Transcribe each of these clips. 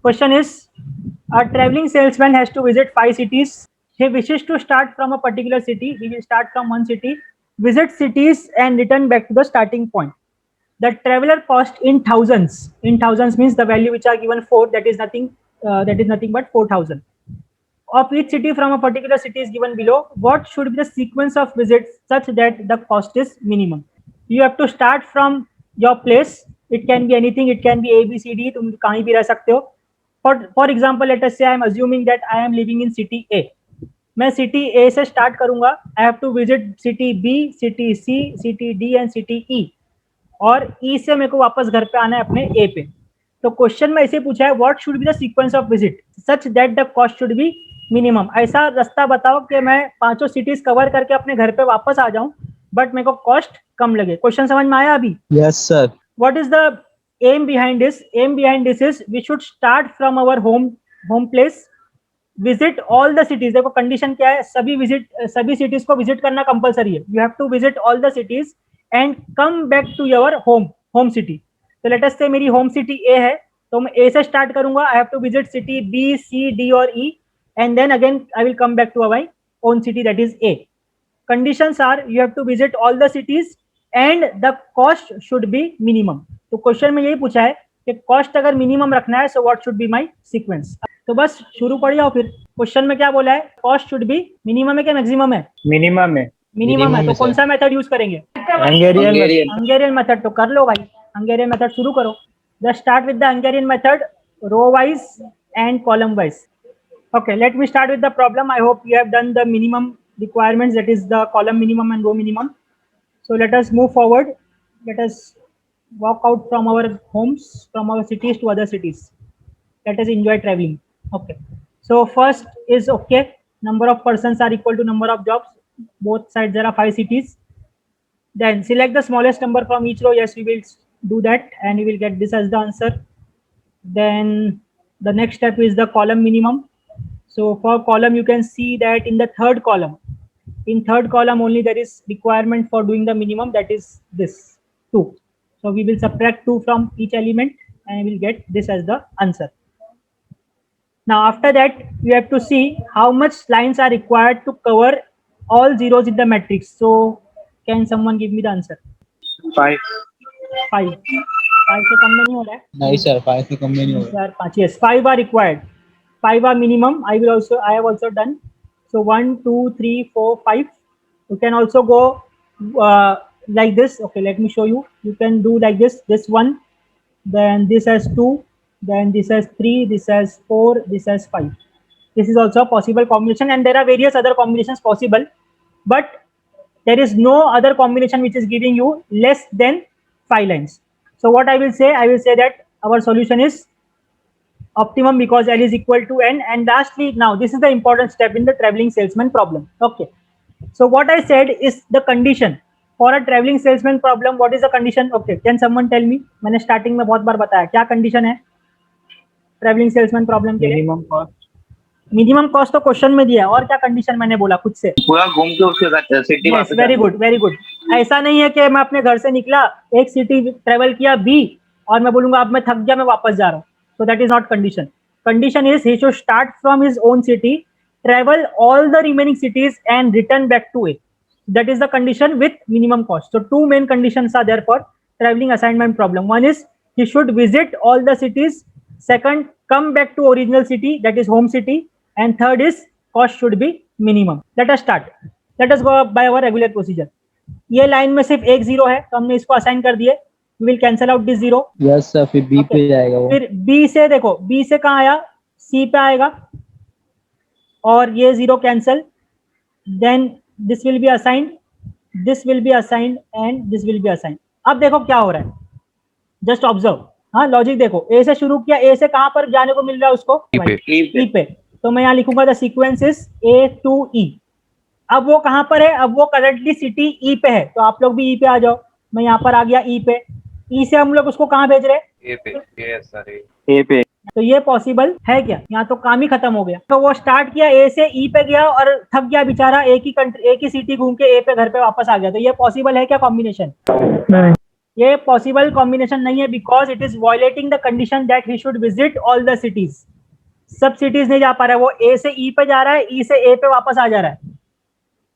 Question is, a traveling salesman has to visit 5 cities. He wishes to start from a particular city. He will start from one city, visit cities, and return back to the starting point. The traveler cost in thousands. In thousands means the value which are given 4. That is nothing. That is nothing but 4,000. Of each city from a particular city is given below. What should be the sequence of visits such that the cost is minimum? You have to start from your place. It can be anything. It can be A, B, C, D. तुम कहीं भी रह सकते हो. For example, let us say I am assuming that I am living in city A. मैं city A से start करूंगा. I have to visit city B, city C, city D and city E. और E से मेरे को वापस घर पे आना है अपने A पे. तो क्वेश्चन में ऐसे पूछा है, what should be the sequence of visit such that the cost should be minimum. ऐसा रास्ता बताओ कि मैं 5 सिटीज कवर करके अपने घर पे वापस आ जाऊं बट मेरे को कॉस्ट कम लगे. क्वेश्चन समझ में आया अभी? Yes sir. What is the aim behind this? Aim behind this is we should start from our home place, visit all the cities. देखो कंडीशन क्या है, सभी सिटीज को विजिट करना कंपलसरी है. You have to visit all the cities and come back to your home city. तो let us say मेरी home city ए है, तो मैं ए से स्टार्ट करूंगा. I have to visit city B, C, D और E and then again I will come back to my own city that is A. Conditions are you have to visit all the cities and the cost should be minimum. तो question में यही पूछा है कि cost अगर minimum रखना है so what should be my sequence. तो बस शुरू पढ़ जाओ. फिर क्वेश्चन में क्या बोला है, कॉस्ट शुड बी मिनिमम है क्या मैक्सिमम है? मिनिमम है. मिनिमम है. तो कौन सा मेथड यूज करेंगे? Hungarian method. तो कर लो भाई, हंगेरियन मेथड शुरू करो. Just start with the Hungarian method, row wise and column wise. Okay, let me start with the problem. I hope you have done the minimum requirements, that is the column minimum and row minimum. So let us move forward. Let us walk out from our homes, from our cities to other cities. Let us enjoy traveling. Okay. So first is okay. Number of persons are equal to number of jobs. Both sides there are 5 cities. Then select the smallest number from each row. Yes, we will do that and we will get this as the answer. Then the next step is the column minimum. So for column you can see that in the third column only there is requirement for doing the minimum, that is this 2. So we will subtract 2 from each element and we will get this as the answer. Now after that you have to see how much lines are required to cover all zeros in the matrix. So can someone give me the answer? 5. 5 से कम में नहीं हो रहा है? नहीं sir, 5 से कम में नहीं हो रहा. Sir 5. Yes, 5 are required. 5 are minimum. I have also done. So 1, 2, 3, 4, 5. You can also go like this. Okay, let me show you. You can do like this. This 1, then this has 2, then this has 3, this has 4, this has 5. This is also a possible combination, and there are various other combinations possible, but there is no other combination which is giving you less than 5 lines. So what I will say that our solution is optimum because L is equal to N. And lastly, now this is the important step in the traveling salesman problem. Okay, so what I said is the condition for a traveling salesman problem. What is the condition? Okay, can someone tell me? मैंने starting में बहुत बार बताया, क्या condition है travelling salesman problem के लिए? Minimum cost तो question में दिया है, और क्या कंडीशन मैंने बोला खुद से? पूरा घूम के उसके सिटी वापस. Very good, very good. ऐसा नहीं है कि मैं अपने घर से निकला, एक सिटी ट्रेवल किया बी और मैं बोलूंगा अब मैं थक गया, मैं वापस जा रहा हूँ. So that is not condition. Condition is he should start from his own city, travel all the remaining cities and return back to A. That is the condition with minimum cost. So 2 main conditions are there for traveling assignment problem. One is he should visit all the cities. Second, come back to original city, that is home city. And third is cost should be minimum. Let us start. Let us go by our regular procedure. ये line में सिर्फ एक 0 है, तो हमने इसको assign कर दिए. We will cancel out this 0. Yes sir, फिर B पे जाएगा वो. फिर B से देखो, B से कहाँ आया? C पे आएगा और ये 0 cancel. Then this will be assigned, this will be assigned and this will be assigned. अब देखो क्या हो रहा है, जस्ट ऑब्जर्व. हाँ लॉजिक देखो, A से शुरू किया, A से कहाँ पर जाने को मिल रहा है उसको? E पे. तो मैं यहाँ लिखूंगा the sequence is A to E. अब वो कहाँ पर है? अब वो करंटली सिटी E पे है, तो आप लोग भी E पे आ जाओ. मैं यहाँ पर आ गया E पे. E से हम लोग उसको कहाँ भेज रहे हैं? A पे. तो ये पॉसिबल है क्या? यहाँ तो काम ही खत्म हो गया. तो वो स्टार्ट किया, A से E पे गया और थक गया बेचारा, एक ही सिटी घूम के A पे घर पे वापस आ गया. तो ये पॉसिबल है क्या कॉम्बिनेशन? ये पॉसिबल कॉम्बिनेशन नहीं है because it is violating the condition that he should visit all the cities. सब सिटीज नहीं जा पा रहा है, वो ए से ई पे जा रहा है, ई से ए पे वापस आ जा रहा है।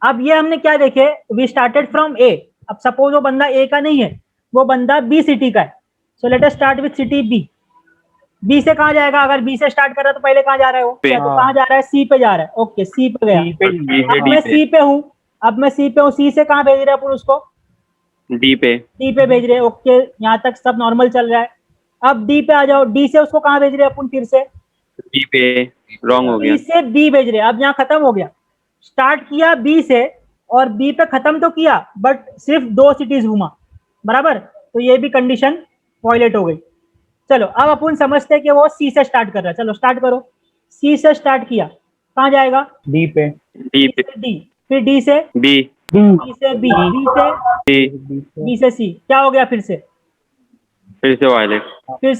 अब ये हमने क्या देखे, वी स्टार्टेड फ्रॉम ए। अब सपोज वो बंदा ए का नहीं है, वो बंदा बी सिटी का है। So let us start with city B. B से कहाँ जाएगा, अगर बी से स्टार्ट कर रहा है तो पहले कहाँ जा रहा है वो, तो कहाँ जा रहा है, सी पे जा रहा है। ओके सी पे गया, अब मैं सी पे हूँ, सी से कहाँ भेज रहे हैं अपन उसको, डी पे भेज रहे हैं। ओके यहाँ तक सब नॉर्मल चल रहा है। अब डी पे आ जाओ, डी से उसको कहाँ भेज रहे हैं अपन, फिर से डी पे रॉन्ग हो गया, बी से बी भेज रहे हैं। अब यहाँ खत्म हो गया, स्टार्ट किया बी से और बी पे खत्म तो किया बट सिर्फ 2 सिटीज घूमा, बराबर। तो ये भी कंडीशन वॉयलेट हो गई। चलो अब अपन समझते हैं कि वो सी से स्टार्ट कर रहा है। चलो स्टार्ट करो, सी से स्टार्ट किया, कहाँ जाएगा, डी पे डी, फिर डी से बी, बी से बी, बी से बी से सी, क्या हो गया, फिर से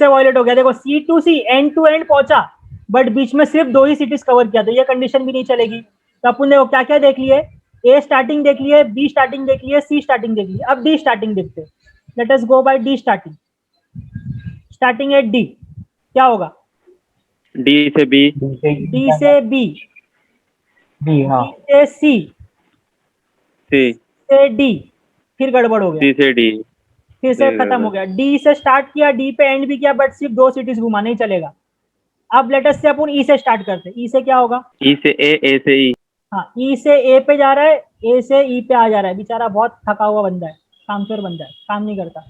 वायलेट हो गया। देखो C to C, end to end पहुंचा बट बीच में सिर्फ 2 ही सिटीज कवर किया, तो ये कंडीशन भी नहीं चलेगी। तो अपन देखो क्या क्या देख लिए, ए स्टार्टिंग देख लिए, बी स्टार्टिंग देख लिए, सी स्टार्टिंग देख लिए। अब डी स्टार्टिंग देखते हैं। Let us go by D starting. Starting at D, क्या होगा, डी से बी, डी से बी, बी हाँ, डी से सी, सी से डी, फिर गड़बड़ हो गया, सी से डी, फिर से खत्म हो गया। डी से स्टार्ट किया, डी पे एंड भी किया बट सिर्फ 2 सिटीज घुमा, नहीं चलेगा। अब लेटेस्ट से अपन ई से स्टार्ट करते हैं। ई से क्या होगा, ई से ए से ई, हाँ ई से ए पे जा रहा है, ए से ई पे आ जा रहा है। बेचारा बहुत थका हुआ बंदा है, कामचोर बंदा है, काम नहीं करता।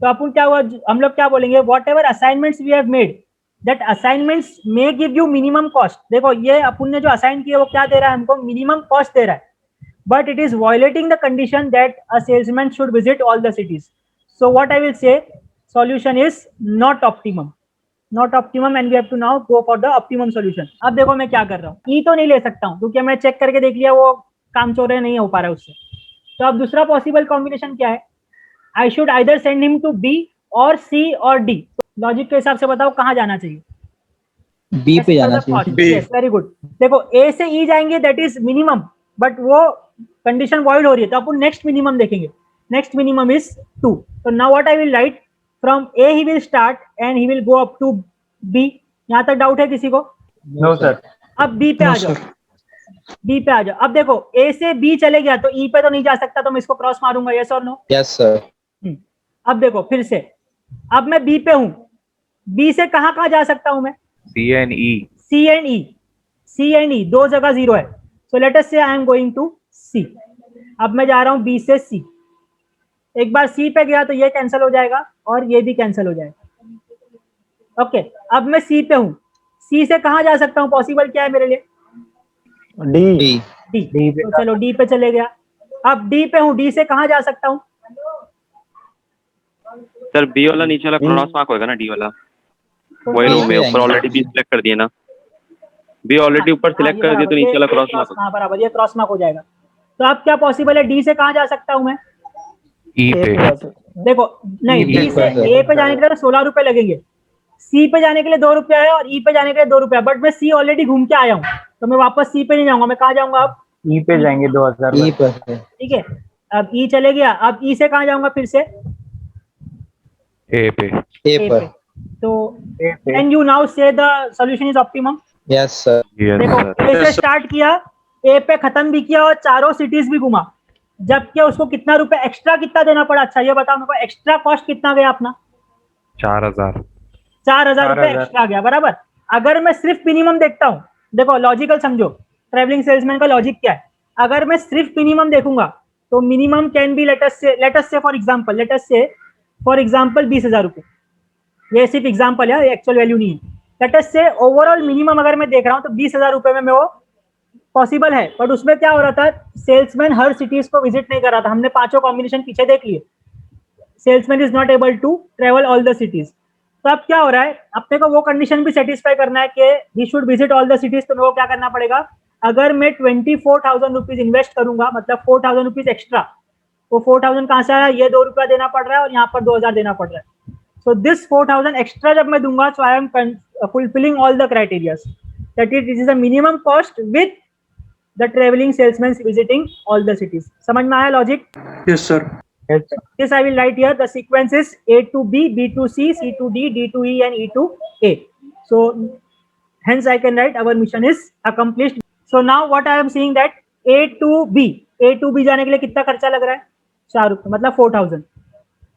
तो अपन क्या हुआ, हम लोग क्या बोलेंगे, whatever assignments we have made that assignments may give you minimum cost. देखो ये अपन ने जो असाइन किया वो क्या दे रहा है हमको, मिनिमम कॉस्ट दे रहा है, but it is violating the condition that a salesman should visit all the cities. So what I will say, solution is not optimum and we have to now go for the optimum solution. अब देखो मैं क्या कर रहा हूँ, ई तो नहीं ले सकता हूँ क्योंकि मैं चेक करके देख लिया वो काम चोर नहीं हो पा रहा है उससे। तो अब दूसरा पॉसिबल कॉम्बिनेशन क्या है, I should either send him to B और C और D। लॉजिक के हिसाब से बताओ कहाँ जाना चाहिए, बी पे जाना चाहिए। Very good. देखो ए से ई जाएंगे दैट इज मिनिमम, बट वो कंडीशन वॉइड हो रही है, तो अपन नेक्स्ट मिनिमम देखेंगे। Next minimum is 2। तो now what I will write, from A he will start and he will go up to B. यहाँ तक डाउट है किसी को? No sir. अब बी पे आ जाओ, बी पे आ जाओ। अब देखो ए से बी चले गया तो ई पे तो नहीं जा सकता, तो मैं इसको क्रॉस मारूंगा, यस और नो? Yes sir. अब देखो फिर से, अब मैं बी पे हूं, बी से कहाँ कहाँ जा सकता हूं मैं, सी एंड ई, 2 जगह 0 है। सो लेट अस से आई एम गोइंग टू सी। अब मैं जा रहा हूं बी से सी, एक बार सी पे गया तो ये कैंसिल हो जाएगा और ये भी कैंसिल हो जाएगा। ओके अब मैं सी पे हूं, सी से कहाँ जा सकता हूं, पॉसिबल क्या है मेरे लिए, डी। तो चलो डी पे चले गया। अब डी पे हूं, डी से कहाँ जा सकता हूं, सर बी वाला नीचे वाला क्रॉस मार्क होगा ना, डी वाला वही रो में ऊपर ऑलरेडी बी सिलेक्ट कर दिया ना, बी ऑलरेडी ऊपर सिलेक्ट कर दिया तो नीचे वाला क्रॉस मार्क, हाँ बराबर, ये क्रॉस मार्क हो जाएगा। तो अब क्या पॉसिबल है, डी से कहाँ जा सकता हूं मैं, ई पे। देखो नहीं, डी से ए पे जाने के लिए 16 रुपए लगेंगे, सी पे जाने के लिए 2 रुपया है और ई पे जाने के लिए 2 रुपया, बट मैं सी ऑलरेडी घूम के आया हूँ तो मैं वापस सी पे नहीं जाऊंगा, मैं कहाँ जाऊंगा अब, ई पे जाएंगे 2000 ई पर। ठीक है। अब ई चले गया, अब ई से कहाँ जाऊंगा फिर से, ए पे। ए पर। तो कैन यू नाउ से the solution is optimum? Yes sir. देखो ए से स्टार्ट किया, ए पे खत्म भी किया और चारों सिटीज भी घुमा, जबकि उसको कितना रुपए एक्स्ट्रा कितना देना पड़ा, अच्छा ये बताओ मेरे को, एक्स्ट्रा कॉस्ट कितना गया अपना, 4000 रुपए एक्स्ट्रा गया, बराबर। अगर मैं सिर्फ मिनिमम देखता हूँ, देखो लॉजिकल समझो, ट्रैवलिंग सेल्समैन का लॉजिक क्या है, अगर मैं सिर्फ मिनिमम देखूंगा तो minimum can be late us से फॉर एग्जांपल 20,000 रुपए, ये सिर्फ एग्जांपल है, एक्चुअल वैल्यू नहीं है। लेट अस से ओवरऑल मिनिमम अगर मैं देख रहा हूँ तो 20,000 रुपए में वो पॉसिबल है, बट उसमें क्या हो रहा था, सेल्समैन हर सिटीज को विजिट नहीं कर रहा था, हमने 5 कॉम्बिनेशन पीछे देख लिए, salesman is not able to travel all the cities. तो अब क्या हो रहा है, अपने को वो कंडीशन भी सेटिस्फाई करना है कि he should visit all the cities, तो मेरे को क्या करना पड़ेगा, अगर मैं 24,000 रुपीज इन्वेस्ट करूंगा, मतलब 4,000 रुपीज एक्स्ट्रा, तो 4,000 कहाँ से आया, ये 2 रुपया देना पड़ रहा है और यहाँ पर 2,000 देना पड़ रहा है। सो दिस 4,000 एक्स्ट्रा जब मैं दूंगा, so I am fulfilling all the criterias, that is this is a minimum cost with the travelling salesman visiting all the cities. समझ में आया logic? Yes sir. H. This I will write here. The sequence is A to B, B to C, C to D, D to E, and E to A. So hence I can write our mission is accomplished. So now what I am seeing that A to B जाने के लिए कितना खर्चा लग रहा है? 4 रुपए, मतलब 4,000.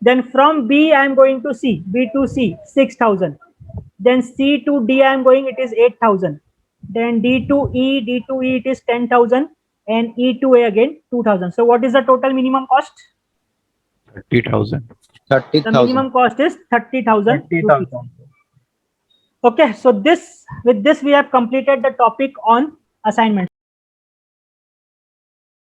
Then from B I am going to C, B to C 6,000. Then C to D I am going, it is 8,000. Then D to E it is 10,000, and E to A again 2,000. So what is the total minimum cost? 30,000. The 30,000. minimum cost is 30,000. 30,000. Okay, so with this we have completed the topic on assignment.